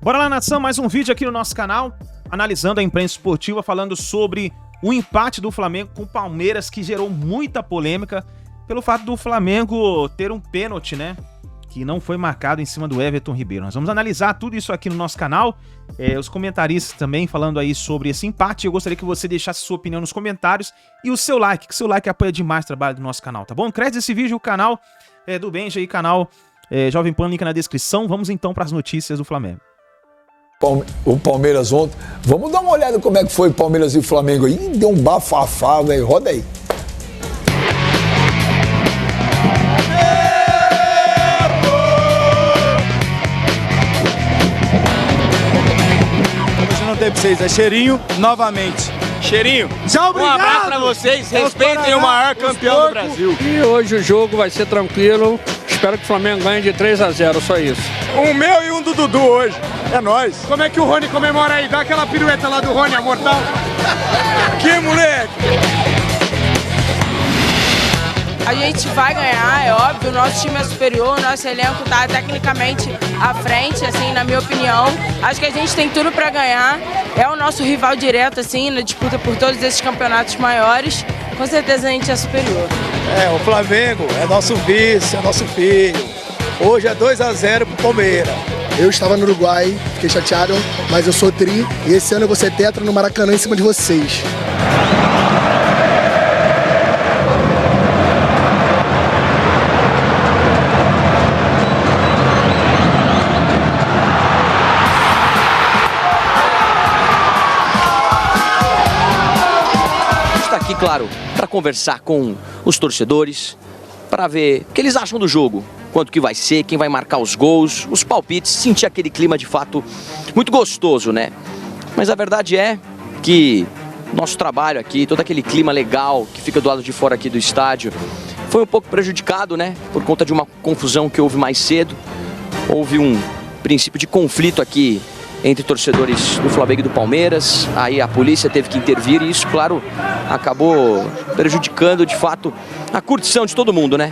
Bora lá, nação, mais um vídeo aqui no nosso canal, analisando a imprensa esportiva, falando sobre o empate do Flamengo com o Palmeiras, que gerou muita polêmica pelo fato do Flamengo ter um pênalti, né, que não foi marcado em cima do Everton Ribeiro. Nós vamos analisar tudo isso aqui no nosso canal, os comentaristas também falando aí sobre esse empate. Eu gostaria que você deixasse sua opinião nos comentários e o seu like, que o seu like apoia demais o trabalho do nosso canal, tá bom? Crédito esse vídeo, o canal do Benja aí, canal Jovem Pan, link na descrição. Vamos então para as notícias do Flamengo. O Palmeiras ontem. Vamos dar uma olhada como é que foi o Palmeiras e o Flamengo aí. Deu um bafafá, velho. Roda aí. Hoje não tem pra vocês, é Cheirinho novamente. Cheirinho, tchau, obrigado. Um abraço pra vocês, respeitem o maior campeão do Brasil. E hoje o jogo vai ser tranquilo. Espero que o Flamengo ganhe de 3-0, só isso. Um meu e um do Dudu hoje. É nóis. Como é que o Rony comemora aí? Dá aquela pirueta lá do Rony, a mortal. Que moleque! A gente vai ganhar, é óbvio, o nosso time é superior, o nosso elenco tá tecnicamente à frente, assim, na minha opinião. Acho que a gente tem tudo para ganhar, é o nosso rival direto, assim, na disputa por todos esses campeonatos maiores. Com certeza a gente é superior. O Flamengo é nosso vice, é nosso filho. Hoje é 2-0 pro Palmeiras. Eu estava no Uruguai, fiquei chateado, mas eu sou tri e esse ano eu vou ser tetra no Maracanã em cima de vocês. Está aqui, claro, para conversar com os torcedores, para ver o que eles acham do jogo, quanto que vai ser, quem vai marcar os gols, os palpites, sentir aquele clima de fato muito gostoso, né? Mas a verdade é que nosso trabalho aqui, todo aquele clima legal que fica do lado de fora aqui do estádio, foi um pouco prejudicado, né? Por conta de uma confusão que houve mais cedo. Houve um princípio de conflito aqui entre torcedores do Flamengo e do Palmeiras, aí a polícia teve que intervir e isso, claro, acabou prejudicando de fato a curtição de todo mundo, né?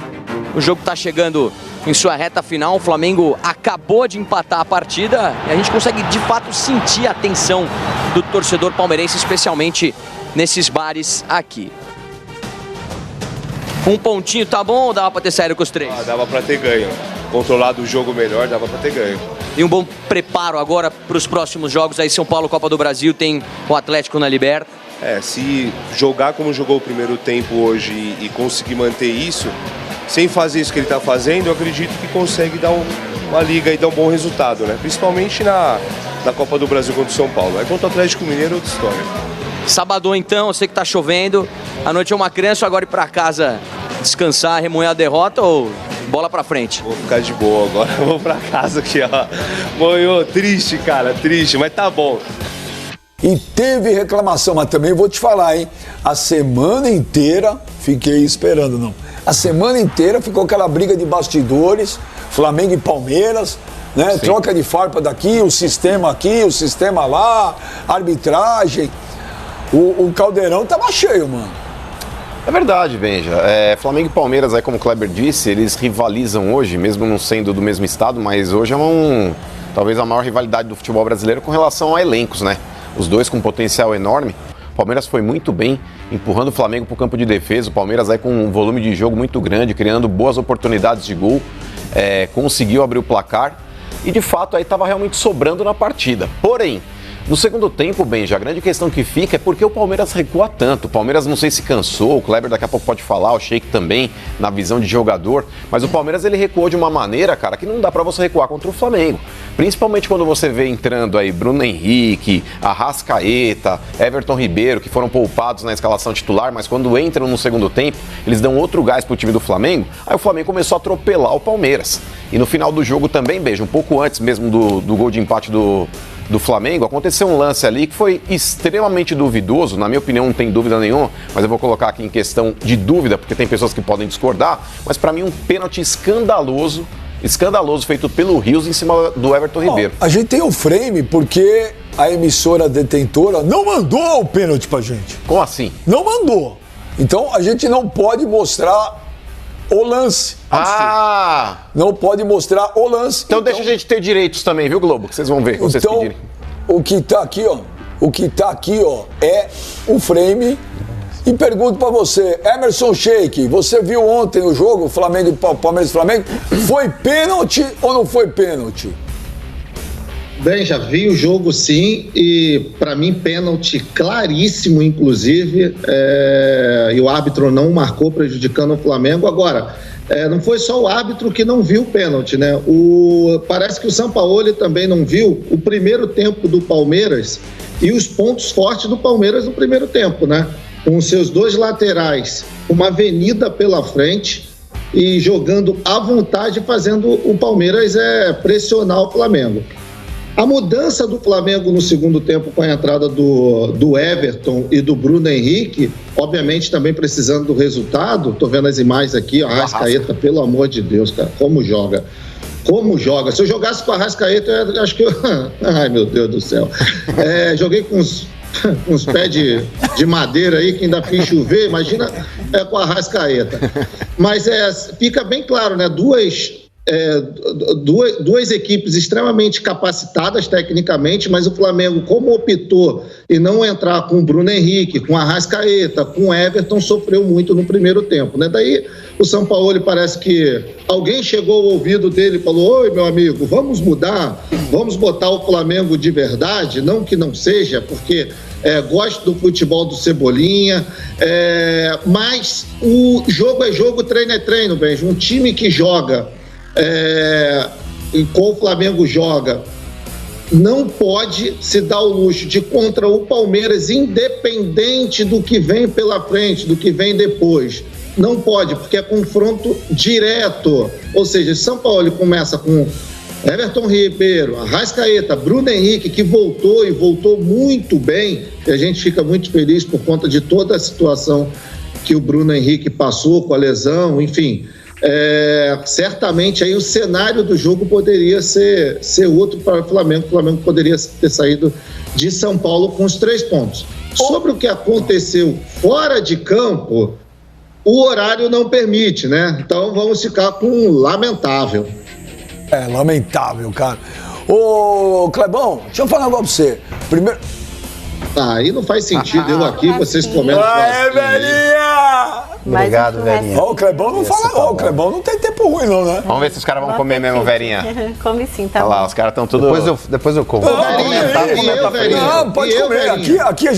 O jogo está chegando em sua reta final, o Flamengo acabou de empatar a partida e a gente consegue de fato sentir a tensão do torcedor palmeirense, especialmente nesses bares aqui. Um pontinho tá bom ou dava para ter saído com os 3? Dava para ter ganho. Controlado o jogo melhor, dava para ter ganho. E um bom preparo agora para os próximos jogos, aí São Paulo, Copa do Brasil, tem o Atlético na Liberta. Se jogar como jogou o primeiro tempo hoje e conseguir manter isso, sem fazer isso que ele está fazendo, eu acredito que consegue dar uma liga e dar um bom resultado, né? Principalmente na Copa do Brasil contra o São Paulo. Aí contra o Atlético Mineiro, outra história. Sabadão então, eu sei que tá chovendo, a noite é uma crença, agora ir para casa descansar, remoer a derrota ou bola pra frente? Vou ficar de boa agora, vou pra casa aqui, ó. Moiô, triste, cara, triste, mas tá bom. E teve reclamação, mas também vou te falar, hein? A semana inteira, fiquei esperando, não. A semana inteira ficou aquela briga de bastidores, Flamengo e Palmeiras, né? Sim. Troca de farpa daqui, o sistema lá, arbitragem. O caldeirão tava cheio, mano. É verdade, Benja. Flamengo e Palmeiras, aí como o Kleber disse, eles rivalizam hoje, mesmo não sendo do mesmo estado, mas hoje é talvez a maior rivalidade do futebol brasileiro com relação a elencos, né? Os dois com um potencial enorme. O Palmeiras foi muito bem, empurrando o Flamengo para o campo de defesa. O Palmeiras aí com um volume de jogo muito grande, criando boas oportunidades de gol, conseguiu abrir o placar e de fato aí estava realmente sobrando na partida. Porém, no segundo tempo, Benja, a grande questão que fica é porque o Palmeiras recua tanto. O Palmeiras não sei se cansou, o Kleber daqui a pouco pode falar, o Sheik também, na visão de jogador. Mas o Palmeiras ele recuou de uma maneira, cara, que não dá pra você recuar contra o Flamengo. Principalmente quando você vê entrando aí Bruno Henrique, Arrascaeta, Everton Ribeiro, que foram poupados na escalação titular, mas quando entram no segundo tempo, eles dão outro gás pro time do Flamengo. Aí o Flamengo começou a atropelar o Palmeiras. E no final do jogo também, Benja, um pouco antes mesmo do gol de empate do Flamengo, aconteceu um lance ali que foi extremamente duvidoso, na minha opinião não tem dúvida nenhuma, mas eu vou colocar aqui em questão de dúvida, porque tem pessoas que podem discordar, mas para mim um pênalti escandaloso feito pelo Rios em cima do Everton Ribeiro. A gente tem o frame porque a emissora detentora não mandou o pênalti pra gente. Como assim? Não mandou. Então a gente não pode mostrar o lance. Não pode mostrar o lance. Então deixa a gente ter direitos também, viu, Globo? Que vocês vão ver, vocês pedirem. O que tá aqui, ó, é o frame. E pergunto pra você, Emerson Sheik, você viu ontem o jogo, Flamengo e Palmeiras e Flamengo, foi pênalti ou não foi pênalti? Bem, já vi o jogo sim, e para mim pênalti claríssimo, inclusive, e o árbitro não marcou, prejudicando o Flamengo. Agora, não foi só o árbitro que não viu o pênalti, né? Parece que o Sampaoli também não viu o primeiro tempo do Palmeiras e os pontos fortes do Palmeiras no primeiro tempo, né? Com seus dois laterais, uma avenida pela frente e jogando à vontade, fazendo o Palmeiras pressionar o Flamengo. A mudança do Flamengo no segundo tempo com a entrada do Everton e do Bruno Henrique, obviamente também precisando do resultado. Tô vendo as imagens aqui, a Arrascaeta, pelo amor de Deus, cara, como joga. Como joga. Se eu jogasse com a Arrascaeta, eu acho que eu... Ai, meu Deus do céu. Joguei com uns pés de madeira aí que ainda fiz chover, imagina com a Arrascaeta. Mas fica bem claro, né? Duas equipes extremamente capacitadas tecnicamente, mas o Flamengo, como optou em não entrar com o Bruno Henrique, com a Arrascaeta, com o Everton, sofreu muito no primeiro tempo, né? Daí o Sampaoli parece que alguém chegou ao ouvido dele e falou: oi, meu amigo, vamos mudar, vamos botar o Flamengo de verdade, não que não seja, porque gosto do futebol do Cebolinha, mas o jogo é jogo, treino é treino, Benjo. Um time que joga e com o Flamengo joga, não pode se dar o luxo de contra o Palmeiras, independente do que vem pela frente, do que vem depois. Não pode, porque é confronto direto. Ou seja, São Paulo começa com Everton Ribeiro, Arrascaeta, Bruno Henrique, que voltou e voltou muito bem, e a gente fica muito feliz por conta de toda a situação que o Bruno Henrique passou com a lesão, enfim. Certamente aí o cenário do jogo poderia ser outro para o Flamengo. O Flamengo poderia ter saído de São Paulo com os 3 pontos. Sobre o que aconteceu fora de campo, o horário não permite, né? Então vamos ficar com um lamentável. Lamentável, cara. Ô, Clebão, deixa eu falar um negócio pra você. Primeiro... Aí não faz sentido, eu aqui, vocês comentam. velhinha! Obrigado, velhinha. O Clebão não fala, o Clebão não tem tempo ruim, não, né? Vamos ver se os caras vão comer mesmo, velhinha. Come sim, tá bom. Olha lá, os caras estão tudo... Depois eu como. Não, pode comer. Aqui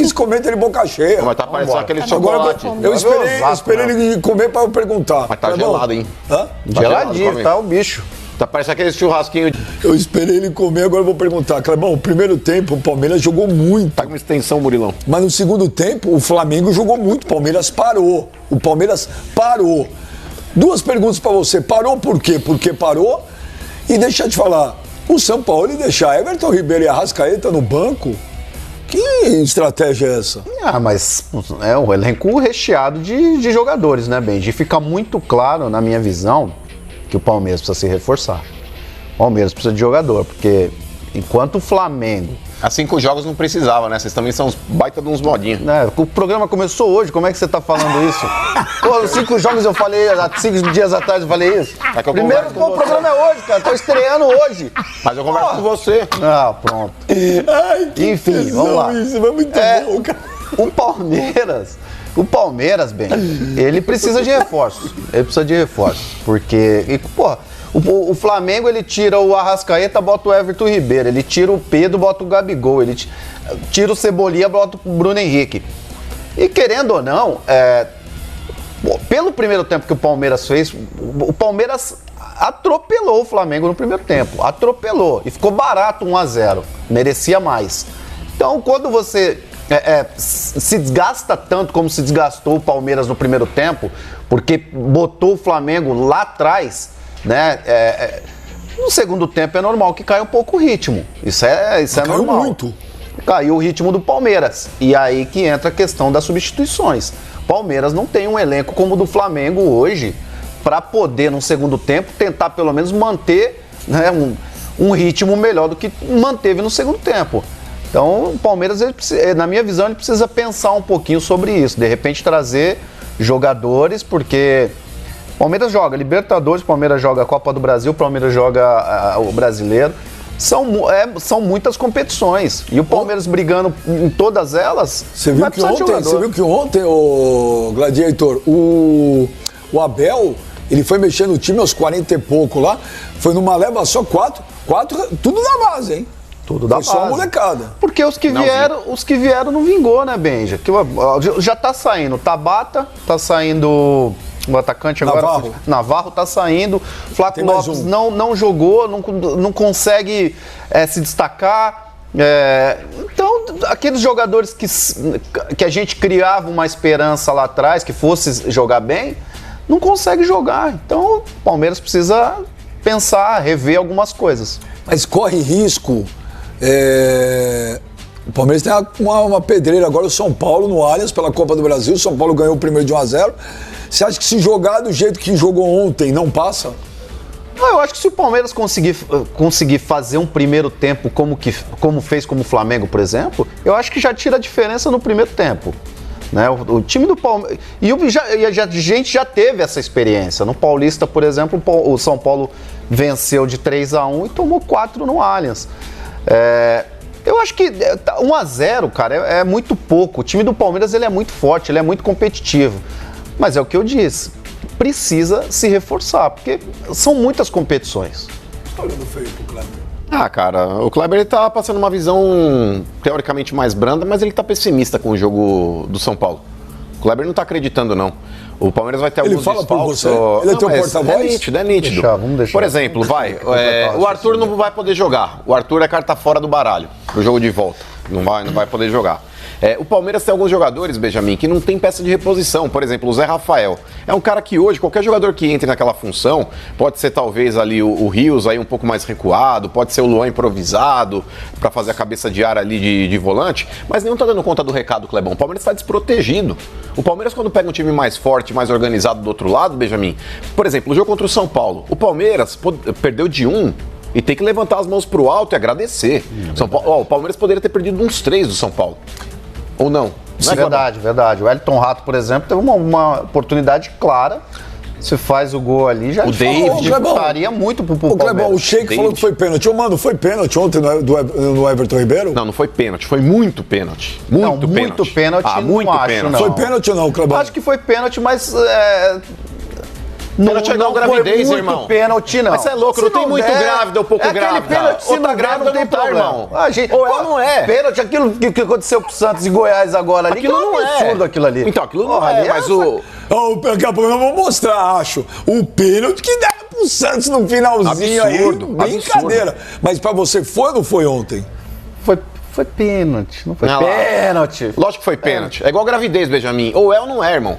se comenta ele boca cheia. Mas tá parecendo aquele chocolate. Eu esperei ele comer pra eu perguntar. Mas tá gelado, hein? Geladinho, tá o bicho. Tá parecendo aquele churrasquinho. Eu esperei ele comer, agora eu vou perguntar. Clebão, o primeiro tempo o Palmeiras jogou muito. Tá com extensão, Murilão. Mas no segundo tempo o Flamengo jogou muito. O Palmeiras parou. Duas perguntas pra você. Parou por quê? Porque parou. E deixa eu te falar, o São Paulo deixar Everton Ribeiro e Arrascaeta no banco, que estratégia é essa? Mas é um elenco recheado de jogadores, né, Benji? Fica muito claro, na minha visão, que o Palmeiras precisa se reforçar. O Palmeiras precisa de jogador, porque enquanto o Flamengo... Há 5 jogos não precisava, né? Vocês também são uns baita de uns modinhos. O programa começou hoje, como é que você tá falando isso? Pô, 5 jogos eu falei, há 5 dias atrás eu falei isso. Primeiro, o programa é hoje, cara, tô estreando hoje. Mas eu converso com você. Pronto. Enfim, vamos lá. Isso é muito bom, cara. O Palmeiras, bem, ele precisa de reforços. Porque, o Flamengo, ele tira o Arrascaeta, bota o Everton Ribeiro. Ele tira o Pedro, bota o Gabigol. Ele tira o Cebolinha, bota o Bruno Henrique. E querendo ou não, pelo primeiro tempo que o Palmeiras fez, o Palmeiras atropelou o Flamengo no primeiro tempo. Atropelou. E ficou barato 1-0. Merecia mais. Então, quando você... se desgasta tanto como se desgastou o Palmeiras no primeiro tempo, porque botou o Flamengo lá atrás, né? No segundo tempo é normal que caia um pouco o ritmo. Isso é normal. Caiu muito. Caiu o ritmo do Palmeiras. E aí que entra a questão das substituições. Palmeiras não tem um elenco como o do Flamengo hoje para poder, no segundo tempo, tentar pelo menos manter, né, um ritmo melhor do que manteve no segundo tempo. Então, o Palmeiras, na minha visão, ele precisa pensar um pouquinho sobre isso. De repente, trazer jogadores, porque Palmeiras joga Libertadores, Palmeiras joga a Copa do Brasil, Palmeiras joga o Brasileiro. São muitas competições. E o Palmeiras brigando em todas elas. Você viu que ontem, o Gladiator, o Abel, ele foi mexendo no time aos 40 e pouco lá. Foi numa leva só 4, tudo na base, hein? Tudo da base. Só a molecada. Porque os que vieram não vingou, né, Benja? Já tá saindo Tabata, tá saindo o atacante agora. Navarro tá saindo. Flávio Lopes não jogou, não consegue se destacar. Então, aqueles jogadores que a gente criava uma esperança lá atrás, que fosse jogar bem, não consegue jogar. Então, o Palmeiras precisa pensar, rever algumas coisas. Mas corre risco. O Palmeiras tem uma pedreira agora, o São Paulo no Allianz pela Copa do Brasil. O São Paulo ganhou o primeiro de 1-0. Você acha que se jogar do jeito que jogou ontem, não passa? Eu acho que se o Palmeiras conseguir fazer um primeiro tempo como fez como o Flamengo, por exemplo, eu acho que já tira a diferença no primeiro tempo. Né? O time do Palmeiras... E a gente já teve essa experiência. No Paulista, por exemplo, o São Paulo venceu de 3-1 e tomou 4 no Allianz. Eu acho que 1-0, cara, é muito pouco. O time do Palmeiras ele é muito forte, ele é muito competitivo. Mas é o que eu disse, precisa se reforçar, porque são muitas competições. Tá olhando feio pro Kleber. Cara, o Kleber ele tá passando uma visão teoricamente mais branda, mas ele tá pessimista com o jogo do São Paulo. O Kleber não tá acreditando, não. O Palmeiras vai ter alguns desfalques. Ele fala por você? Ele é teu porta-voz? É nítido. Vamos deixar. Por exemplo, o Arthur não vai poder jogar. O Arthur é carta fora do baralho, pro jogo de volta. Não vai poder jogar. O Palmeiras tem alguns jogadores, Benjamin, que não tem peça de reposição. Por exemplo, o Zé Rafael. É um cara que hoje, qualquer jogador que entre naquela função, pode ser talvez ali o Rios aí um pouco mais recuado, pode ser o Luan improvisado para fazer a cabeça de área ali de volante, mas nenhum tá dando conta do recado, Clebão. O Palmeiras está desprotegido. O Palmeiras, quando pega um time mais forte, mais organizado do outro lado, Benjamin, por exemplo, o jogo contra o São Paulo, o Palmeiras perdeu de 1 e tem que levantar as mãos pro alto e agradecer. O Palmeiras poderia ter perdido uns 3 do São Paulo. Ou não? Sim, verdade. O Elton Rato, por exemplo, teve uma oportunidade clara. Você faz o gol ali, já faria muito pro Palmeiras. Clebão, o Sheik falou que foi pênalti. Mano, foi pênalti ontem no Everton Ribeiro? Não foi pênalti, foi muito pênalti. Muito pênalti. Muito pênalti. Foi pênalti ou não, Clebão? Acho que foi pênalti, mas... Pênalti é igual gravidez, muito irmão. Pênalti, não. Mas você é louco, não tem muito grávida ou pouco grávida. Pênalti, se tá grávida, não tem problema, irmão. Ou não é. Pênalti, aquilo que aconteceu com o Santos e Goiás agora ali, aquilo não é absurdo aquilo ali. Então, aquilo não é, mas daqui a pouco eu vou mostrar, acho. O pênalti que deram pro Santos no finalzinho absurdo, aí. Brincadeira. Mas pra você foi ou não foi ontem? Foi pênalti, não foi pênalti. Lógico que foi pênalti. É igual gravidez, Benjamin. Ou é ou não é, irmão.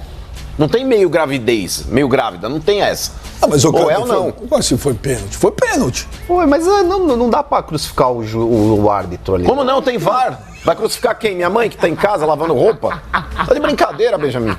Não tem meio gravidez, meio grávida, não tem essa. Mas ou é ou não. Como assim foi pênalti? Foi pênalti. Foi, mas não dá pra crucificar o árbitro ali. Como não? Tem VAR. Vai crucificar quem? Minha mãe que tá em casa lavando roupa? Tá de brincadeira, Benjamin.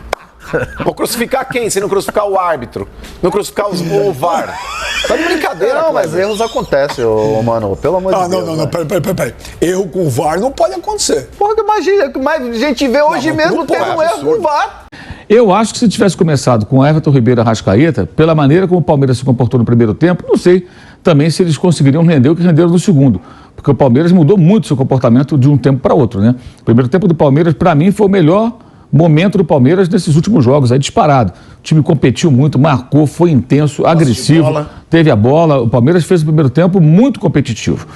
Vou crucificar quem se não crucificar o árbitro? Não crucificar o VAR? Tá de brincadeira, não, mas erros acontecem, mano. Pelo amor de Deus. Não, peraí. Erro com o VAR não pode acontecer. Porra, imagina, mas a gente vê hoje mesmo tendo um erro com o VAR. Eu acho que se tivesse começado com Everton Ribeiro e Arrascaeta, pela maneira como o Palmeiras se comportou no primeiro tempo, não sei também se eles conseguiriam render o que renderam no segundo. Porque o Palmeiras mudou muito seu comportamento de um tempo para outro, né? O primeiro tempo do Palmeiras, para mim, foi o melhor momento do Palmeiras nesses últimos jogos, aí disparado. O time competiu muito, marcou, foi intenso, agressivo, teve a bola. O Palmeiras fez o primeiro tempo muito competitivo.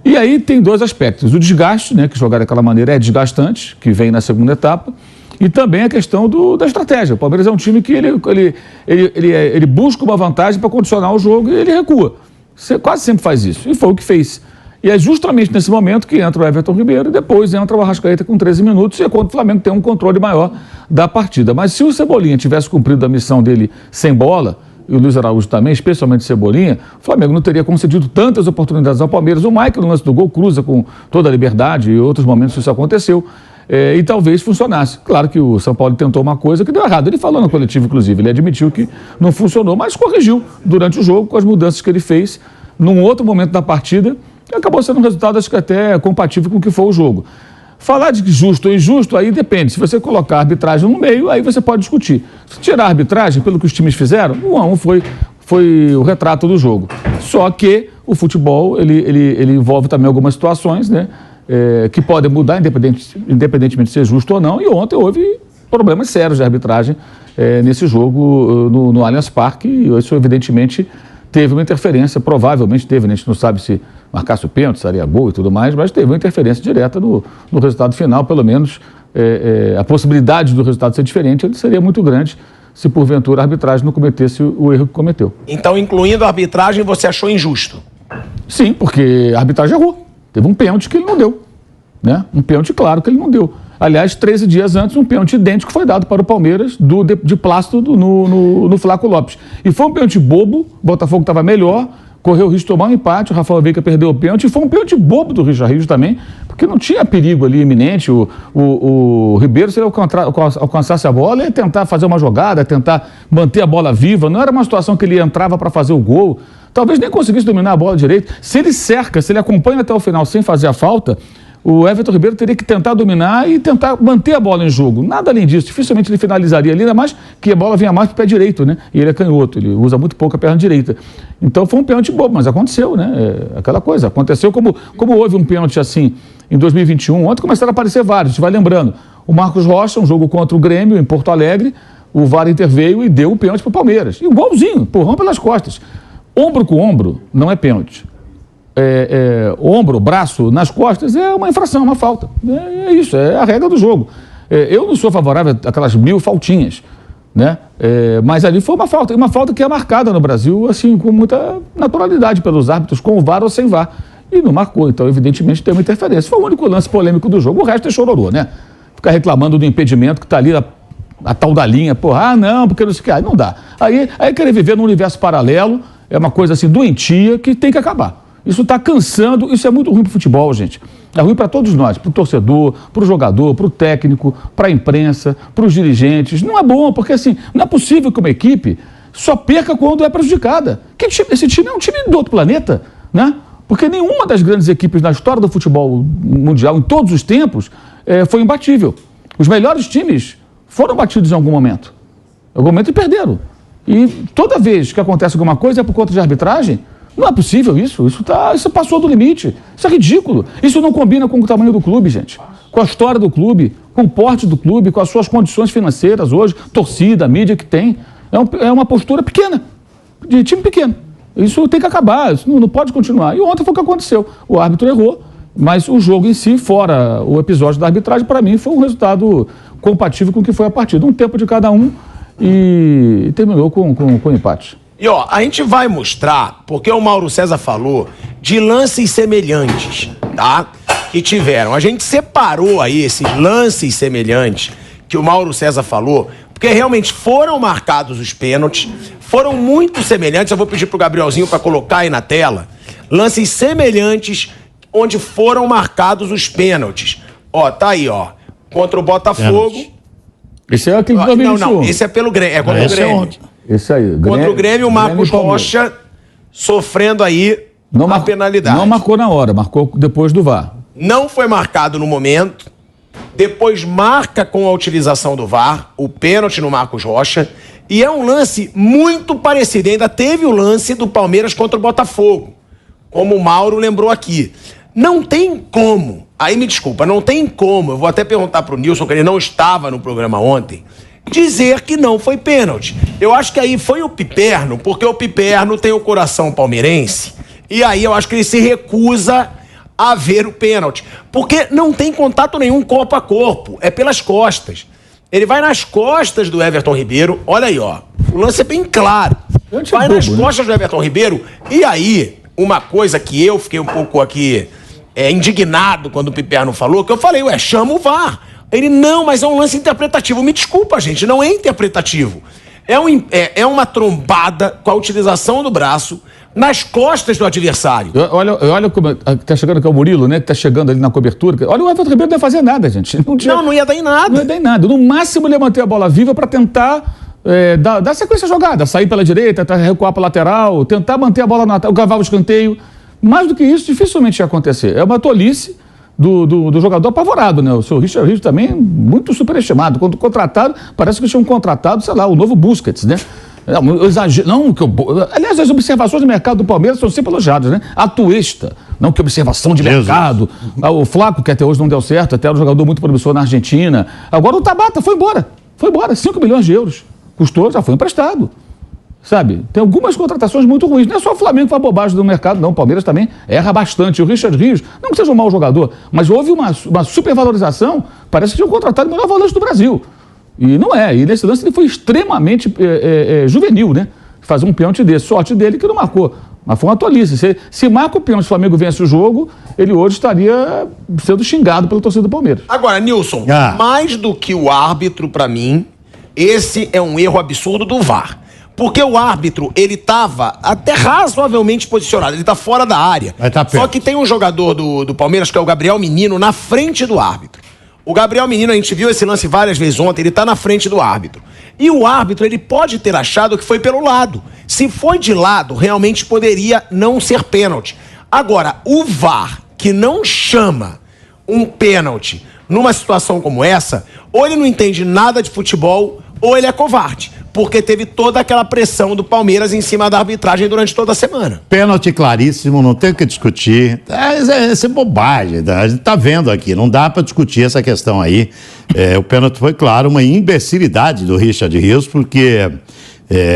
E aí tem dois aspectos. O desgaste, né, que jogar daquela maneira é desgastante, que vem na segunda etapa. E também a questão da estratégia. O Palmeiras é um time que ele busca uma vantagem para condicionar o jogo e ele recua. Você quase sempre faz isso. E foi o que fez. E é justamente nesse momento que entra o Everton Ribeiro e depois entra o Arrascaeta com 13 minutos e é quando o Flamengo tem um controle maior da partida. Mas se o Cebolinha tivesse cumprido a missão dele sem bola, e o Luiz Araújo também, especialmente Cebolinha, o Flamengo não teria concedido tantas oportunidades ao Palmeiras. O Maicon, no lance do gol, cruza com toda a liberdade e em outros momentos isso aconteceu. E talvez funcionasse. Claro que o São Paulo tentou uma coisa que deu errado. Ele falou no coletivo, inclusive, ele admitiu que não funcionou, mas corrigiu durante o jogo com as mudanças que ele fez num outro momento da partida e acabou sendo um resultado, acho que até compatível com o que foi o jogo. Falar de justo ou injusto, aí depende. Se você colocar a arbitragem no meio, aí você pode discutir. Se tirar a arbitragem, pelo que os times fizeram, 1-1 foi o retrato do jogo. Só que o futebol, ele envolve também algumas situações, né? Que podem mudar, independentemente de ser justo ou não. E ontem houve problemas sérios de arbitragem nesse jogo no Allianz Parque. E isso, evidentemente, teve uma interferência, provavelmente teve, né? A gente não sabe se marcasse o pênalti, seria gol e tudo mais, mas teve uma interferência direta no resultado final, pelo menos a possibilidade do resultado ser diferente seria muito grande se porventura a arbitragem não cometesse o erro que cometeu. Então, incluindo a arbitragem, você achou injusto? Sim, porque a arbitragem errou. Teve um pênalti que ele não deu, né? Um pênalti claro que ele não deu. Aliás, 13 dias antes, um pênalti idêntico foi dado para o Palmeiras de Plácido no Flaco Lopes. E foi um pênalti bobo, o Botafogo estava melhor, correu o risco de tomar um empate, o Rafael Veiga perdeu o pênalti, e foi um pênalti bobo do Richard Rios também, porque não tinha perigo ali iminente. O Ribeiro, se ele alcançasse a bola, ia tentar fazer uma jogada, tentar manter a bola viva, não era uma situação que ele entrava para fazer o gol, talvez nem conseguisse dominar a bola direito. Se ele cerca, se ele acompanha até o final sem fazer a falta, o Everton Ribeiro teria que tentar dominar e tentar manter a bola em jogo. Nada além disso. Dificilmente ele finalizaria ali, ainda mais que a bola vinha mais para o pé direito, né? E ele é canhoto, ele usa muito pouco a perna direita. Então foi um pênalti bobo, mas aconteceu, né? Aquela coisa. Aconteceu como houve um pênalti assim em 2021. Ontem começaram a aparecer vários, a gente vai lembrando. O Marcos Rocha, um jogo contra o Grêmio em Porto Alegre, o VAR interveio e deu o pênalti para o Palmeiras. Igualzinho, empurrão pelas costas. Ombro com ombro não é pênalti. Ombro, braço nas costas é uma infração, uma falta. É isso, é a regra do jogo. Eu não sou favorável àquelas 1000 faltinhas, né? Mas ali foi uma falta que é marcada no Brasil assim com muita naturalidade pelos árbitros, com o VAR ou sem VAR. E não marcou, então evidentemente tem uma interferência. Foi o único lance polêmico do jogo, o resto é chororô, né? Ficar reclamando do impedimento que está ali a tal da linha, porra, não, porque não sei o que, não dá. Aí querer viver num universo paralelo é uma coisa assim doentia que tem que acabar. Isso está cansando, isso é muito ruim para o futebol, gente. É ruim para todos nós, para o torcedor, para o jogador, para o técnico, para a imprensa, para os dirigentes. Não é bom, porque assim, não é possível que uma equipe só perca quando é prejudicada. Esse time é um time do outro planeta, né? Porque nenhuma das grandes equipes na história do futebol mundial, em todos os tempos, foi imbatível. Os melhores times foram batidos em algum momento. Em algum momento e perderam. E toda vez que acontece alguma coisa é por conta de arbitragem. Não é possível isso. Isso passou do limite. Isso é ridículo. Isso não combina com o tamanho do clube, gente. Com a história do clube, com o porte do clube, com as suas condições financeiras hoje, torcida, mídia que tem. É uma postura pequena, de time pequeno. Isso tem que acabar, isso não pode continuar. E ontem foi o que aconteceu. O árbitro errou, mas o jogo em si, fora o episódio da arbitragem, para mim foi um resultado compatível com o que foi a partida. Um tempo de cada um e terminou com empate. E ó, a gente vai mostrar, porque o Mauro César falou de lances semelhantes, tá? Que tiveram. A gente separou aí esses lances semelhantes que o Mauro César falou, porque realmente foram marcados os pênaltis, foram muito semelhantes. Eu vou pedir pro Gabrielzinho para colocar aí na tela. Lances semelhantes onde foram marcados os pênaltis. Ó, tá aí, ó. Contra o Botafogo. Esse é aquele que Não, esse é pelo Grêmio. É contra o Grêmio. Esse aí. Contra o Grêmio, o Marcos Rocha sofrendo aí a penalidade. Não marcou na hora, marcou depois do VAR. Não foi marcado no momento, depois marca com a utilização do VAR, o pênalti no Marcos Rocha, e é um lance muito parecido. Ainda teve o lance do Palmeiras contra o Botafogo, como o Mauro lembrou aqui. Não tem como, aí me desculpa, não tem como, eu vou até perguntar pro Nilson, que ele não estava no programa ontem, dizer que não foi pênalti. Eu acho que aí foi o Piperno, porque o Piperno tem o coração palmeirense, e aí eu acho que ele se recusa a ver o pênalti, porque não tem contato nenhum corpo a corpo, é pelas costas. Ele vai nas costas do Everton Ribeiro, olha aí, ó, o lance é bem claro. Vai nas costas do Everton Ribeiro, e aí, uma coisa que eu fiquei um pouco aqui indignado quando o Piperno falou, que eu falei, chama o VAR. Ele, não, mas é um lance interpretativo. Me desculpa, gente, não é interpretativo. É uma trombada com a utilização do braço nas costas do adversário. Olha como tá chegando aqui o Murilo, né? Que tá chegando ali na cobertura. Olha, o Everton Ribeiro não ia fazer nada, gente. Não ia dar em nada. Não ia dar em nada. No máximo ele ia manter a bola viva para tentar dar sequência à jogada. Sair pela direita, recuar para lateral, tentar manter a bola no ataque, cavar o escanteio. Mais do que isso, dificilmente ia acontecer. É uma tolice, do jogador apavorado, né? O seu Richard Rios também muito superestimado. Quando contratado, parece que tinham contratado, sei lá, o novo Busquets, né? Aliás, as observações do mercado do Palmeiras são sempre elogiadas, né? Atuesta, não que observação de mercado. O Flaco, que até hoje não deu certo, até era um jogador muito promissor na Argentina. Agora o Tabata foi embora, 5 milhões de euros. Custou, já foi emprestado. Sabe? Tem algumas contratações muito ruins. Não é só o Flamengo que faz bobagem do mercado, não. O Palmeiras também erra bastante. O Richard Rios, não que seja um mau jogador, mas houve uma supervalorização. Parece que tinham contratado o melhor volante do Brasil. E não é. E nesse lance ele foi extremamente juvenil, né? Fazer um pênalti desse. Sorte dele que não marcou. Mas foi uma tolice. Se marca o pênalti, o Flamengo vence o jogo, ele hoje estaria sendo xingado pela torcida do Palmeiras. Agora, Nilson, mais do que o árbitro, pra mim, esse é um erro absurdo do VAR. Porque o árbitro, ele tava até razoavelmente posicionado, ele tá fora da área. Só que tem um jogador do Palmeiras, que é o Gabriel Menino, na frente do árbitro. O Gabriel Menino, a gente viu esse lance várias vezes ontem, ele tá na frente do árbitro. E o árbitro, ele pode ter achado que foi pelo lado. Se foi de lado, realmente poderia não ser pênalti. Agora, o VAR, que não chama um pênalti numa situação como essa, ou ele não entende nada de futebol, ou ele é covarde. Porque teve toda aquela pressão do Palmeiras em cima da arbitragem durante toda a semana. Pênalti claríssimo, não tem o que discutir. Isso é bobagem, a gente tá vendo aqui, não dá para discutir essa questão aí. O pênalti foi, claro, uma imbecilidade do Richard Rios, porque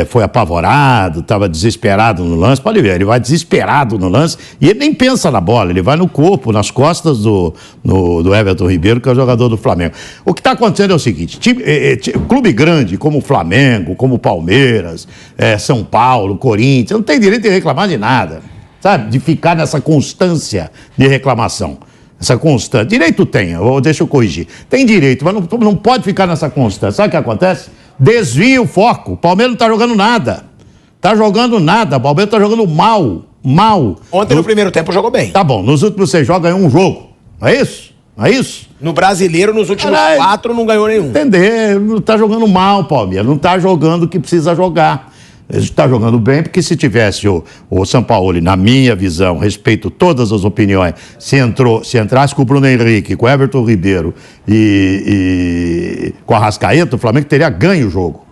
foi apavorado, estava desesperado no lance. Pode ver, ele vai desesperado no lance e ele nem pensa na bola, ele vai no corpo, nas costas do Everton Ribeiro, que é o jogador do Flamengo. O que está acontecendo é o seguinte, clube grande como o Flamengo, como o Palmeiras, São Paulo, Corinthians, não tem direito de reclamar de nada, sabe? De ficar nessa constância de reclamação. Essa constância. Direito tem, deixa eu corrigir. Tem direito, mas não pode ficar nessa constância. Sabe o que acontece? Desvia o foco. O Palmeiras não tá jogando nada. Tá jogando nada. O Palmeiras tá jogando mal. Ontem no primeiro tempo jogou bem. Tá bom, nos últimos 6 jogos ganhou um jogo. Não é isso? Não é isso? No Brasileiro, nos últimos 4, não ganhou nenhum. Entender, não tá jogando mal o Palmeiras. Não tá jogando o que precisa jogar. Ele está jogando bem, porque se tivesse o Sampaoli, na minha visão, respeito todas as opiniões, se entrasse com o Bruno Henrique, com o Everton Ribeiro e com a Arrascaeta, o Flamengo teria ganho o jogo.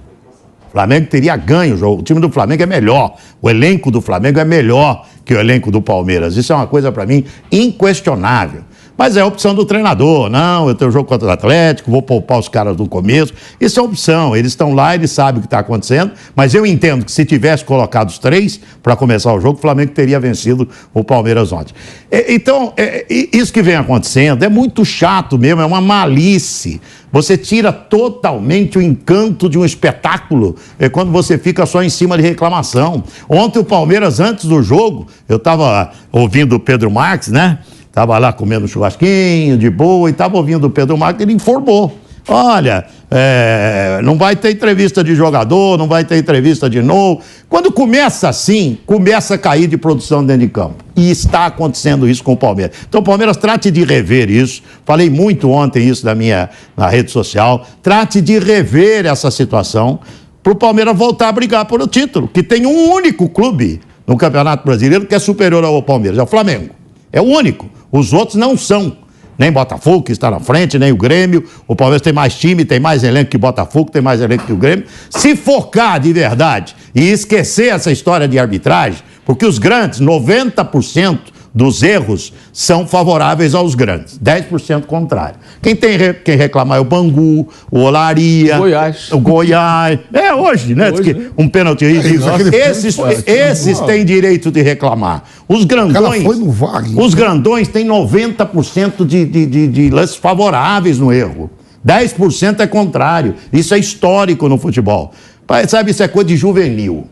O Flamengo teria ganho o jogo. O time do Flamengo é melhor. O elenco do Flamengo é melhor que o elenco do Palmeiras. Isso é uma coisa, para mim, inquestionável. Mas é a opção do treinador. Não, eu tenho jogo contra o Atlético, vou poupar os caras no começo. Isso é opção. Eles estão lá, eles sabem o que está acontecendo. Mas eu entendo que se tivesse colocado os 3 para começar o jogo, o Flamengo teria vencido o Palmeiras ontem. Então, isso que vem acontecendo é muito chato mesmo, é uma malície. Você tira totalmente o encanto de um espetáculo quando você fica só em cima de reclamação. Ontem o Palmeiras, antes do jogo, eu estava ouvindo o Pedro Marques, né? Estava lá comendo churrasquinho, de boa, e estava ouvindo o Pedro Marques, ele informou. Olha, não vai ter entrevista de jogador, não vai ter entrevista de novo. Quando começa assim, começa a cair de produção dentro de campo. E está acontecendo isso com o Palmeiras. Então o Palmeiras trate de rever isso. Falei muito ontem isso na rede social. Trate de rever essa situação para o Palmeiras voltar a brigar por o título. Que tem um único clube no Campeonato Brasileiro que é superior ao Palmeiras, é o Flamengo. É o único. Os outros não são. Nem Botafogo, que está na frente, nem o Grêmio. O Palmeiras tem mais time, tem mais elenco que Botafogo, tem mais elenco que o Grêmio. Se focar de verdade e esquecer essa história de arbitragem, porque os grandes, 90% dos erros são favoráveis aos grandes, 10% contrário. Quem reclamar é o Bangu, o Olaria, o Goiás. Hoje, né? Hoje, um pênalti ridículo. Esses têm direito de reclamar. Os grandões têm 90% de lances favoráveis no erro. 10% é contrário. Isso é histórico no futebol. Sabe, isso é coisa de juvenil.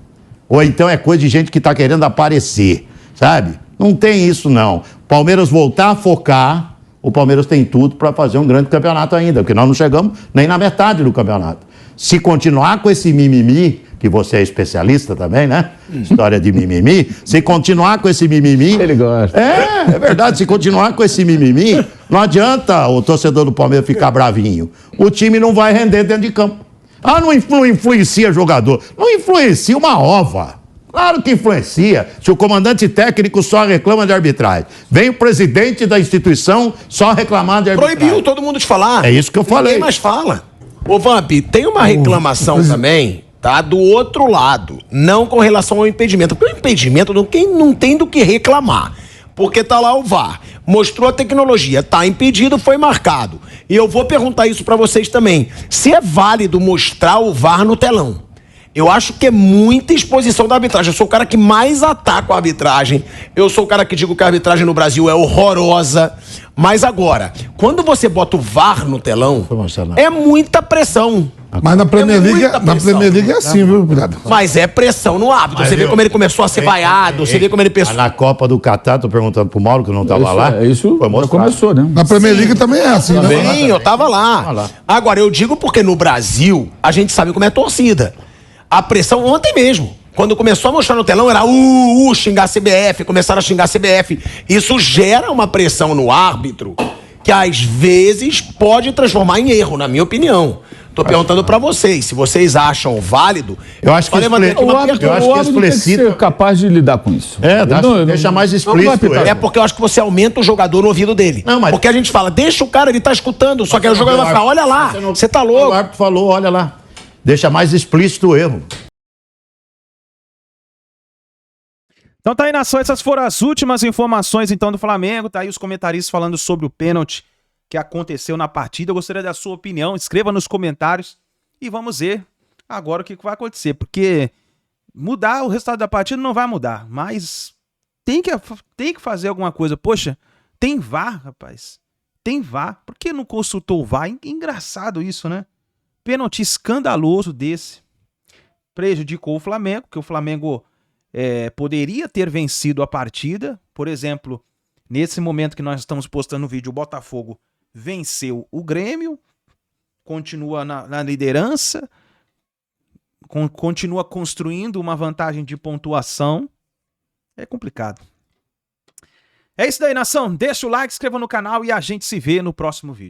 Ou então é coisa de gente que está querendo aparecer, sabe? Não tem isso, não. Palmeiras voltar a focar, o Palmeiras tem tudo para fazer um grande campeonato ainda, porque nós não chegamos nem na metade do campeonato. Se continuar com esse mimimi, que você é especialista também, né? História de mimimi. Se continuar com esse mimimi... Ele gosta. É verdade. Se continuar com esse mimimi, não adianta o torcedor do Palmeiras ficar bravinho. O time não vai render dentro de campo. Não influencia jogador. Não influencia uma ova. Claro que influencia. Se o comandante técnico só reclama de arbitragem, vem o presidente da instituição só reclamar de arbitragem. Proibiu todo mundo de falar. É isso que eu falei. Ninguém mais fala. Ô, Vamp, tem uma reclamação também, tá? Do outro lado. Não com relação ao impedimento. Porque o impedimento não tem do que reclamar. Porque tá lá o VAR. Mostrou a tecnologia. Tá impedido, foi marcado. E eu vou perguntar isso pra vocês também. Se é válido mostrar o VAR no telão. Eu acho que é muita exposição da arbitragem. Eu sou o cara que mais ataca a arbitragem. Eu sou o cara que digo que a arbitragem no Brasil é horrorosa. Mas agora, quando você bota o VAR no telão, é muita pressão. Mas na Premier League é assim, viu, cuidado. Mas é pressão no árbitro. Você vê como ele começou a ser vaiado, você vê como ele pensou. Na Copa do Catar, tô perguntando pro Mauro, que não tava lá. Isso começou, né? Na Premier League também é assim, né? Sim, eu tava lá. Agora, eu digo porque no Brasil, a gente sabe como é torcida. A pressão ontem mesmo. Quando começou a mostrar no telão, era xingar a CBF, começaram a xingar a CBF. Isso gera uma pressão no árbitro que às vezes pode transformar em erro, na minha opinião. Tô perguntando pra vocês, se vocês acham válido. Eu acho que o árbitro tem que ser capaz de lidar com isso. Deixa mais explícito. É porque eu acho que você aumenta o jogador no ouvido dele. Porque a gente fala, deixa o cara, ele tá escutando. Só que aí o jogador vai ficar, olha lá, você tá louco. O árbitro falou, olha lá. Deixa mais explícito o erro. Então tá aí, nação, essas foram as últimas informações então do Flamengo. Tá aí os comentaristas falando sobre o pênalti que aconteceu na partida. Eu gostaria da sua opinião, escreva nos comentários e vamos ver agora o que vai acontecer, porque mudar o resultado da partida não vai mudar, mas tem que fazer alguma coisa. Poxa, tem VAR, rapaz, tem VAR, por que não consultou o VAR? Engraçado isso, né? Pênalti escandaloso desse prejudicou o Flamengo, porque o Flamengo poderia ter vencido a partida. Por exemplo, nesse momento que nós estamos postando o vídeo, o Botafogo venceu o Grêmio, continua na liderança, continua construindo uma vantagem de pontuação. É complicado. É isso daí, nação. Deixa o like, inscreva no canal e a gente se vê no próximo vídeo.